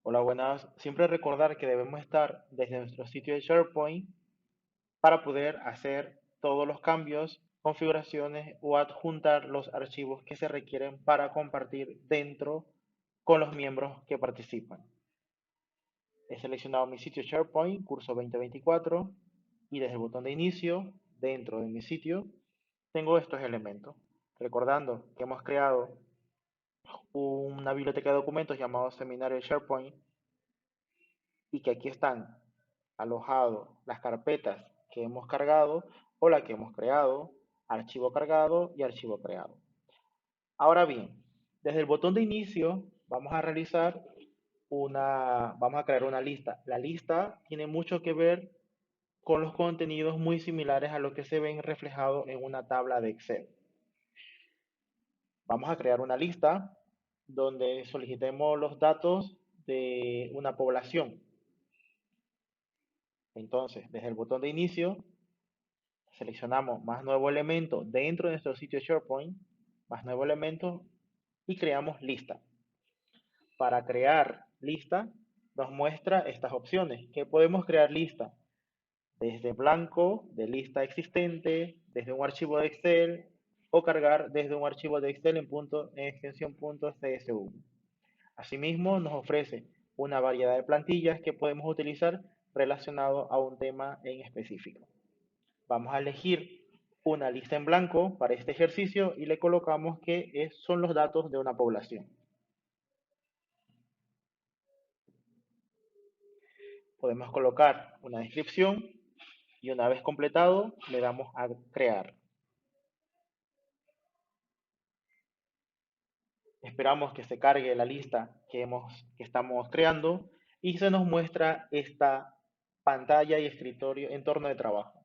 Hola, buenas. Siempre recordar que debemos estar desde nuestro sitio de SharePoint para poder hacer todos los cambios, configuraciones o adjuntar los archivos que se requieren para compartir dentro con los miembros que participan. He seleccionado mi sitio SharePoint, curso 2024, y desde el botón de inicio, dentro de mi sitio, tengo estos elementos. Recordando que hemos creado una biblioteca de documentos llamado Seminario SharePoint y que aquí están alojados las carpetas que hemos cargado o la que hemos creado, archivo cargado y archivo creado. Ahora bien, desde el botón de inicio vamos a crear una lista. La lista tiene mucho que ver con los contenidos muy similares a lo que se ven reflejados en una tabla de Excel. Vamos a crear una lista donde solicitemos los datos de una población. Entonces, desde el botón de inicio, seleccionamos más nuevo elemento dentro de nuestro sitio SharePoint, más nuevo elemento y creamos lista. Para crear lista, nos muestra estas opciones. Que podemos crear lista desde blanco, de lista existente, desde un archivo de Excel o cargar desde un archivo de Excel en extensión .csv. Asimismo, nos ofrece una variedad de plantillas que podemos utilizar relacionado a un tema en específico. Vamos a elegir una lista en blanco para este ejercicio y le colocamos que son los datos de una población. Podemos colocar una descripción y una vez completado le damos a crear. Esperamos que se cargue la lista que estamos creando y se nos muestra esta pantalla y escritorio entorno de trabajo.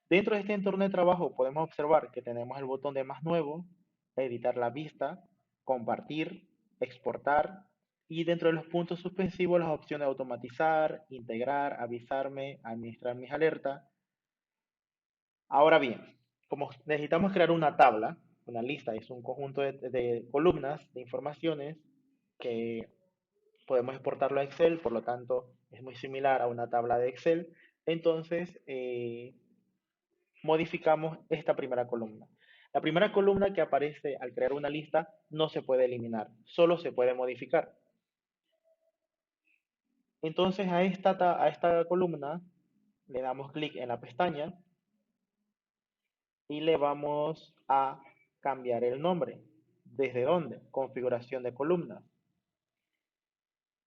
Dentro de este entorno de trabajo podemos observar que tenemos el botón de más nuevo, editar la vista, compartir, exportar y dentro de los puntos suspensivos las opciones de automatizar, integrar, avisarme, administrar mis alertas. Ahora bien, como necesitamos crear una tabla, una lista es un conjunto de columnas de informaciones que podemos exportarlo a Excel, por lo tanto es muy similar a una tabla de Excel. Entonces, modificamos esta primera columna. La primera columna que aparece al crear una lista no se puede eliminar, solo se puede modificar. Entonces a esta columna le damos clic en la pestaña y le vamos a cambiar el nombre. ¿Desde dónde? Configuración de columnas.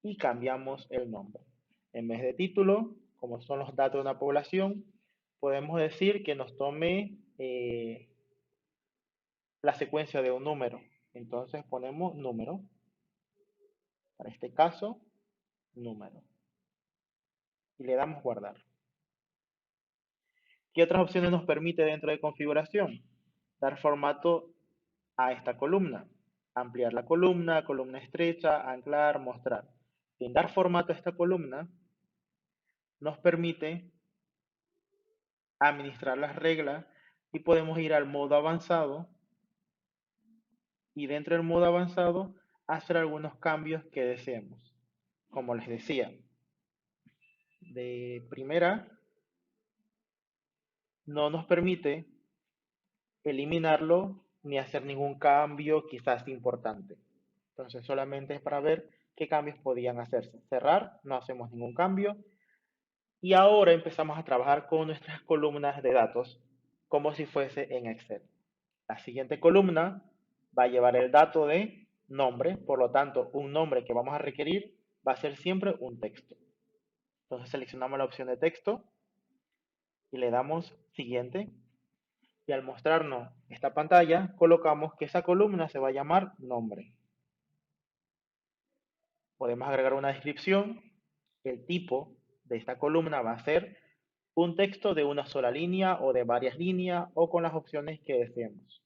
Y cambiamos el nombre. En vez de título, como son los datos de una población, podemos decir que nos tome la secuencia de un número. Entonces ponemos número. Para este caso, número. Y le damos guardar. ¿Qué otras opciones nos permite dentro de configuración? Dar formato a esta columna. Ampliar la columna, columna estrecha, anclar, mostrar. En dar formato a esta columna nos permite administrar las reglas y podemos ir al modo avanzado y dentro del modo avanzado hacer algunos cambios que deseemos. Como les decía, de primera no nos permite eliminarlo ni hacer ningún cambio quizás importante. Entonces solamente es para ver qué cambios podían hacerse. Cerrar, no hacemos ningún cambio. Y ahora empezamos a trabajar con nuestras columnas de datos como si fuese en Excel. La siguiente columna va a llevar el dato de nombre, por lo tanto, un nombre que vamos a requerir va a ser siempre un texto. Entonces seleccionamos la opción de texto y le damos siguiente. Y al mostrarnos esta pantalla, colocamos que esa columna se va a llamar nombre. Podemos agregar una descripción. El tipo de esta columna va a ser un texto de una sola línea o de varias líneas o con las opciones que deseemos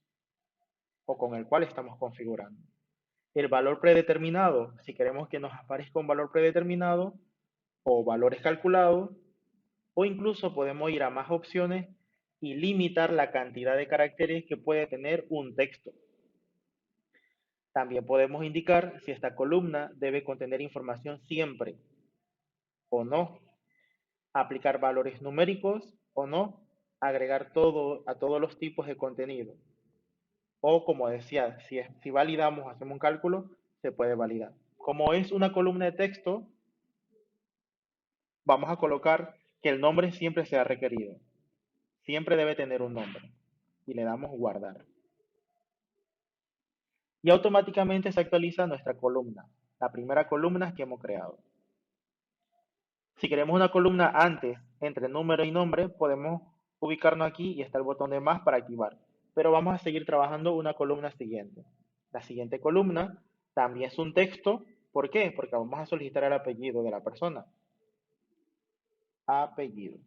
o con el cual estamos configurando. El valor predeterminado, si queremos que nos aparezca un valor predeterminado o valores calculados, o incluso podemos ir a más opciones y limitar la cantidad de caracteres que puede tener un texto. También podemos indicar si esta columna debe contener información siempre o no, aplicar valores numéricos o no, agregar todo a todos los tipos de contenido. O como decía, si validamos, hacemos un cálculo, se puede validar. Como es una columna de texto, vamos a colocar que el nombre siempre sea requerido. Siempre debe tener un nombre. Y le damos guardar. Y automáticamente se actualiza nuestra columna, la primera columna que hemos creado. Si queremos una columna antes, entre número y nombre, podemos ubicarnos aquí y está el botón de más para activar. Pero vamos a seguir trabajando una columna siguiente. La siguiente columna también es un texto. ¿Por qué? Porque vamos a solicitar el apellido de la persona. Apellido.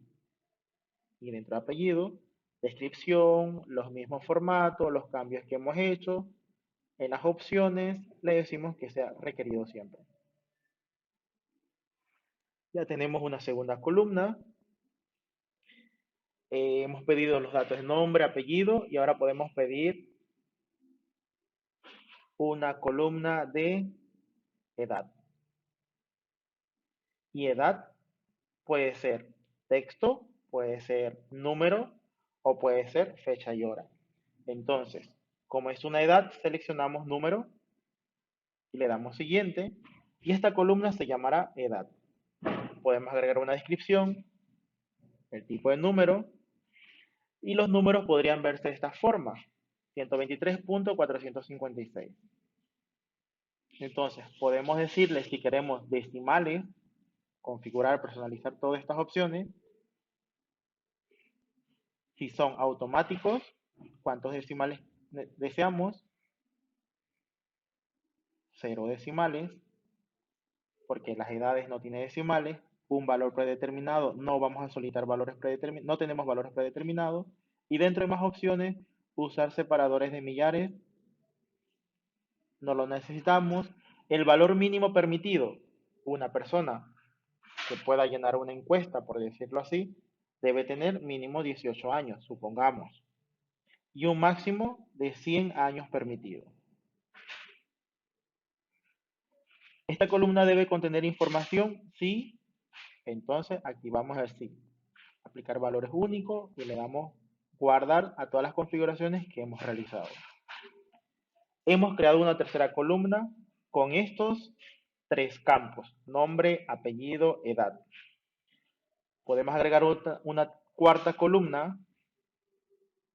Y dentro de apellido, descripción, los mismos formatos, los cambios que hemos hecho. En las opciones le decimos que sea requerido siempre. Ya tenemos una segunda columna. Hemos pedido los datos de nombre, apellido y ahora podemos pedir una columna de edad. Y edad puede ser texto, puede ser número o puede ser fecha y hora. Entonces, como es una edad, seleccionamos número y le damos siguiente y esta columna se llamará edad. Podemos agregar una descripción, el tipo de número y los números podrían verse de esta forma, 123.456. Entonces, podemos decirle si queremos decimales, configurar, personalizar todas estas opciones. Si son automáticos, cuántos decimales deseamos, 0 decimales, porque las edades no tienen decimales, un valor predeterminado, no vamos a solicitar valores predeterminados, no tenemos valores predeterminados, y dentro de más opciones, usar separadores de millares, no lo necesitamos. El valor mínimo permitido, una persona que pueda llenar una encuesta, por decirlo así, debe tener mínimo 18 años, supongamos, y un máximo de 100 años permitido. Esta columna debe contener información, sí, entonces activamos el sí. Aplicar valores únicos y le damos guardar a todas las configuraciones que hemos realizado. Hemos creado una tercera columna con estos tres campos, nombre, apellido, edad. Podemos agregar una cuarta columna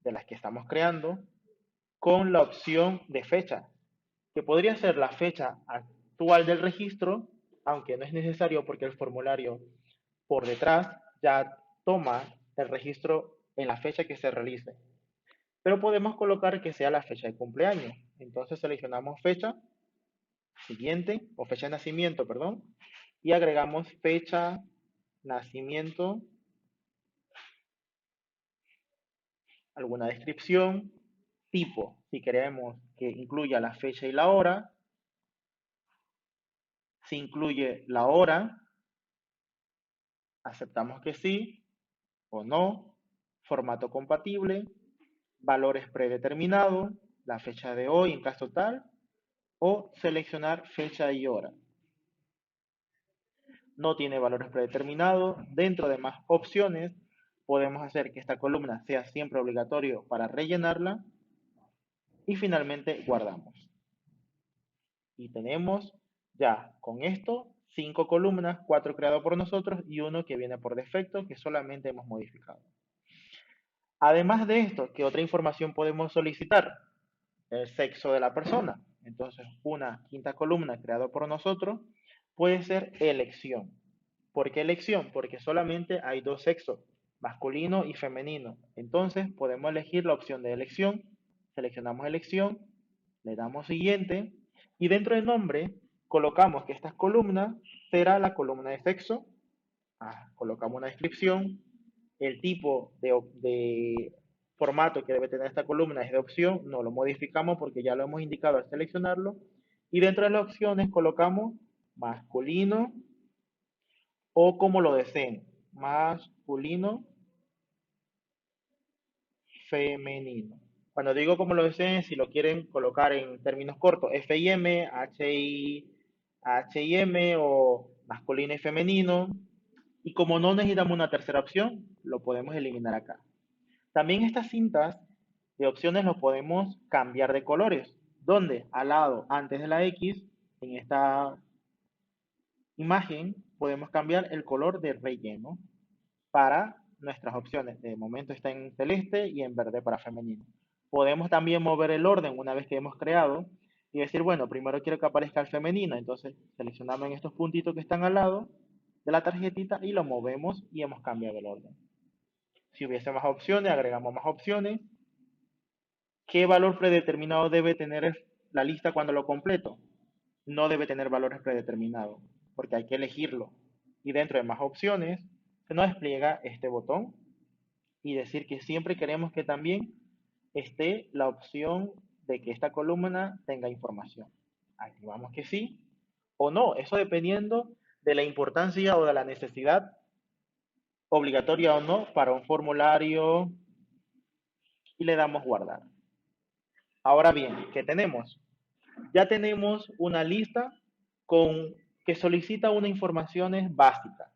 de las que estamos creando con la opción de fecha, que podría ser la fecha actual del registro, aunque no es necesario porque el formulario por detrás ya toma el registro en la fecha que se realice. Pero podemos colocar que sea la fecha de cumpleaños. Entonces seleccionamos fecha siguiente, o fecha de nacimiento, perdón, y agregamos fecha, nacimiento, alguna descripción, tipo, si queremos que incluya la fecha y la hora, si incluye la hora, aceptamos que sí o no, formato compatible, valores predeterminados, la fecha de hoy en caso tal, o seleccionar fecha y hora. No tiene valores predeterminados. Dentro de más opciones, podemos hacer que esta columna sea siempre obligatorio para rellenarla y finalmente guardamos. Y tenemos ya con esto 5 columnas, 4 creadas por nosotros y uno que viene por defecto que solamente hemos modificado. Además de esto, ¿qué otra información podemos solicitar? El sexo de la persona. Entonces, una quinta columna creada por nosotros puede ser elección. ¿Por qué elección? Porque solamente hay dos sexos, masculino y femenino. Entonces, podemos elegir la opción de elección. Seleccionamos elección, le damos siguiente y dentro del nombre colocamos que esta columna será la columna de sexo. Colocamos una descripción, el tipo de formato que debe tener esta columna es de opción, no lo modificamos porque ya lo hemos indicado al seleccionarlo. Y dentro de las opciones colocamos masculino o como lo deseen, masculino, femenino. Cuando digo como lo deseen, si lo quieren colocar en términos cortos, FIM, HIM o masculino y femenino. Y como no necesitamos una tercera opción, lo podemos eliminar acá. También estas cintas de opciones lo podemos cambiar de colores, donde al lado, antes de la X, en esta imagen, podemos cambiar el color de relleno para nuestras opciones. De momento está en celeste y en verde para femenino. Podemos también mover el orden una vez que hemos creado y decir, bueno, primero quiero que aparezca el femenino, entonces seleccionamos en estos puntitos que están al lado de la tarjetita y lo movemos y hemos cambiado el orden. Si hubiese más opciones, agregamos más opciones. ¿Qué valor predeterminado debe tener la lista cuando lo completo? No debe tener valores predeterminados, porque hay que elegirlo. Y dentro de más opciones, se nos despliega este botón y decir que siempre queremos que también esté la opción de que esta columna tenga información. Activamos que sí o no, eso dependiendo de la importancia o de la necesidad obligatoria o no para un formulario y le damos guardar. Ahora bien, ¿qué tenemos? Ya tenemos una lista con, que solicita unas informaciones básicas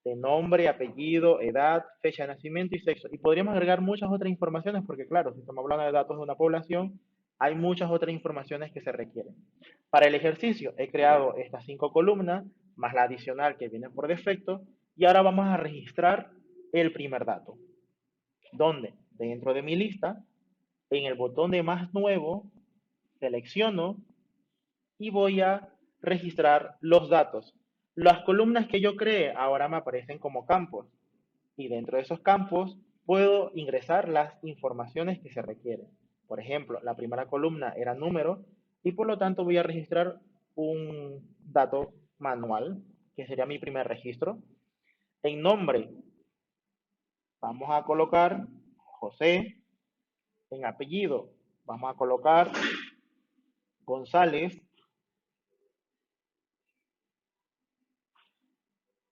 de nombre, apellido, edad, fecha de nacimiento y sexo. Y podríamos agregar muchas otras informaciones porque, claro, si estamos hablando de datos de una población, hay muchas otras informaciones que se requieren. Para el ejercicio he creado estas 5 columnas, más la adicional que viene por defecto, y ahora vamos a registrar el primer dato, donde dentro de mi lista, en el botón de más nuevo, selecciono y voy a registrar los datos. Las columnas que yo creé ahora me aparecen como campos y dentro de esos campos puedo ingresar las informaciones que se requieren. Por ejemplo, la primera columna era número y por lo tanto voy a registrar un dato manual, que sería mi primer registro. En nombre vamos a colocar José. En apellido vamos a colocar González.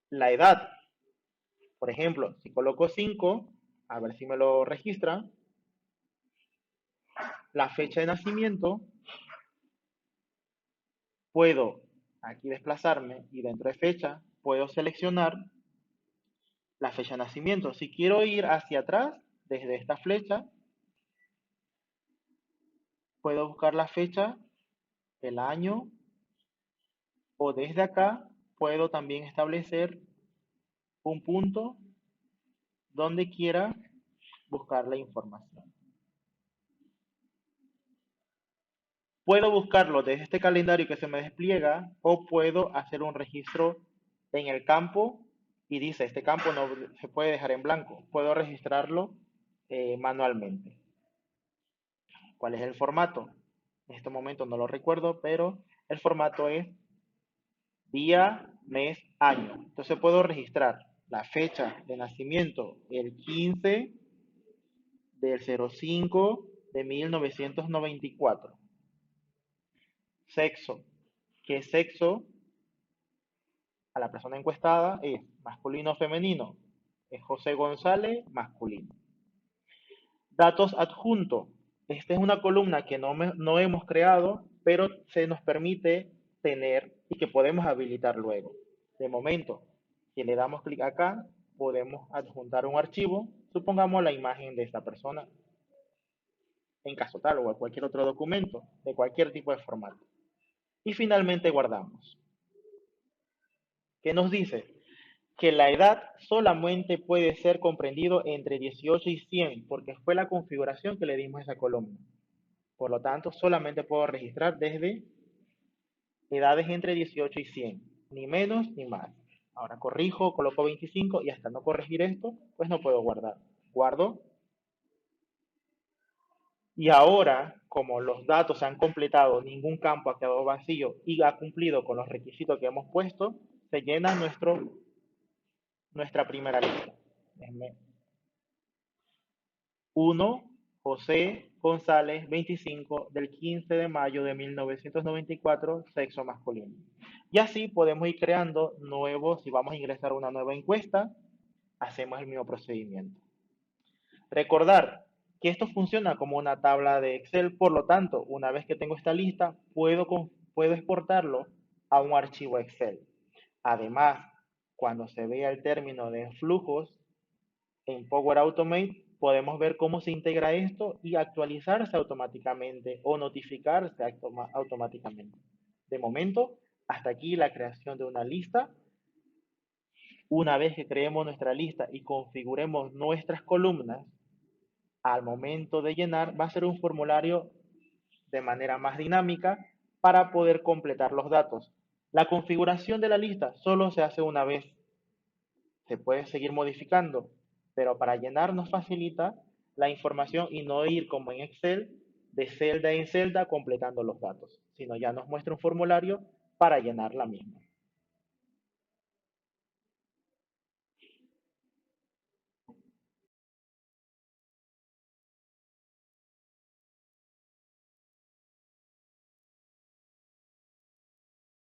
La edad, por ejemplo, si coloco 5, a ver si me lo registra. La fecha de nacimiento, puedo aquí desplazarme y dentro de fecha puedo seleccionar la fecha de nacimiento. Si quiero ir hacia atrás, desde esta flecha, puedo buscar la fecha, el año, o desde acá puedo también establecer un punto donde quiera buscar la información. Puedo buscarlo desde este calendario que se me despliega o puedo hacer un registro en el campo y dice, este campo no se puede dejar en blanco. Puedo registrarlo manualmente. ¿Cuál es el formato? En este momento no lo recuerdo, pero el formato es día, mes, año. Entonces puedo registrar la fecha de nacimiento el 15 del 05 de 1994. Sexo. ¿Qué sexo a la persona encuestada es masculino o femenino? Es José González, masculino. Datos adjuntos. Esta es una columna que no hemos creado, pero se nos permite tener y que podemos habilitar luego. De momento, si le damos clic acá, podemos adjuntar un archivo, supongamos la imagen de esta persona, en caso tal, o cualquier otro documento, de cualquier tipo de formato. Y finalmente guardamos. ¿Qué nos dice? Que la edad solamente puede ser comprendido entre 18 y 100, porque fue la configuración que le dimos a esa columna. Por lo tanto, solamente puedo registrar desde edades entre 18 y 100, ni menos ni más. Ahora corrijo, coloco 25 y hasta no corregir esto, pues no puedo guardar. Guardo. Y ahora, como los datos se han completado, ningún campo ha quedado vacío y ha cumplido con los requisitos que hemos puesto, se llena nuestra primera lista. 1, José González, 25, del 15 de mayo de 1994, sexo masculino. Y así podemos ir creando nuevos, si vamos a ingresar una nueva encuesta, hacemos el mismo procedimiento. Recordar que esto funciona como una tabla de Excel. Por lo tanto, una vez que tengo esta lista, puedo exportarlo a un archivo Excel. Además, cuando se vea el término de flujos en Power Automate, podemos ver cómo se integra esto y actualizarse automáticamente o notificarse automáticamente. De momento, hasta aquí la creación de una lista. Una vez que creemos nuestra lista y configuremos nuestras columnas, al momento de llenar va a ser un formulario de manera más dinámica para poder completar los datos. La configuración de la lista solo se hace una vez. Se puede seguir modificando, pero para llenar nos facilita la información y no ir como en Excel de celda en celda completando los datos, sino ya nos muestra un formulario para llenar la misma.